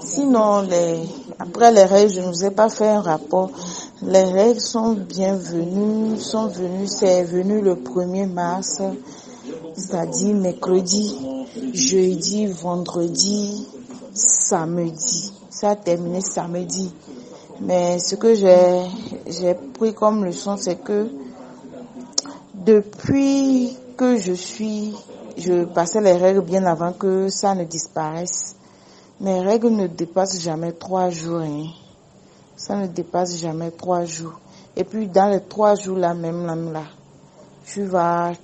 Sinon, après les règles, je ne vous ai pas fait un rapport. Les règles sont bienvenues, c'est venu le 1er mars, c'est-à-dire mercredi, jeudi, vendredi, samedi. Ça a terminé samedi. Mais ce que j'ai pris comme leçon, c'est que depuis que je passais les règles bien avant que ça ne disparaisse. Mes règles ne dépassent jamais 3 jours. Ça ne dépasse jamais 3 jours. Et puis dans les 3 jours là, même là, tu vas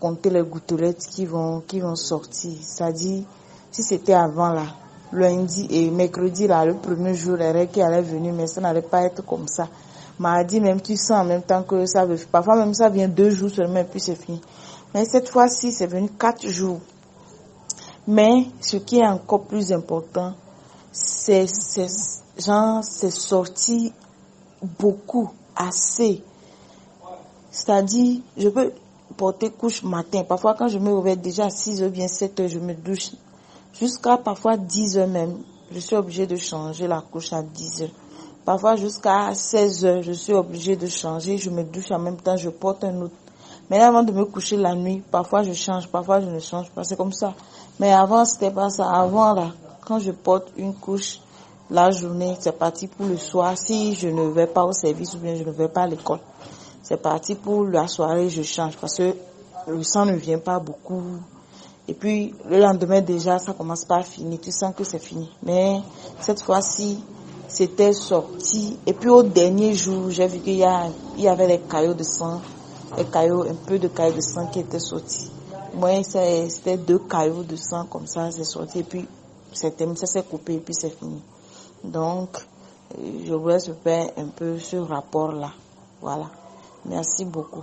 compter les gouttelettes qui vont sortir. C'est-à-dire, si c'était avant là, lundi et mercredi là, le premier jour, les règles qui allaient venir, mais ça n'allait pas être comme ça. Mardi même, tu sens en même temps que ça veut. Parfois même ça vient 2 jours seulement et puis c'est fini. Mais cette fois-ci, c'est venu 4 jours. Mais ce qui est encore plus important, c'est sorti beaucoup, assez. C'est-à-dire, je peux porter couche matin. Parfois, quand je me réveille déjà à 6h, bien 7h, je me douche. Jusqu'à parfois 10h même, je suis obligée de changer la couche à 10h. Parfois, jusqu'à 16h, je suis obligée de changer. Je me douche en même temps, je porte un autre. Mais avant de me coucher la nuit, parfois je change, parfois je ne change pas. C'est comme ça. Mais avant, c'était pas ça. Avant, là, quand je porte une couche, la journée, c'est parti pour le soir. Si je ne vais pas au service ou bien je ne vais pas à l'école, c'est parti pour la soirée, je change. Parce que le sang ne vient pas beaucoup. Et puis, le lendemain, déjà, ça commence pas à finir. Tu sens que c'est fini. Mais cette fois-ci, c'était sorti. Et puis, au dernier jour, j'ai vu qu'il y avait des caillots de sang. Un peu de caillots de sang qui étaient sortis. Moi, c'était 2 caillots de sang comme ça, c'est sorti. Et puis, ça s'est coupé et puis c'est fini. Donc, je voulais se faire un peu ce rapport-là. Voilà. Merci beaucoup.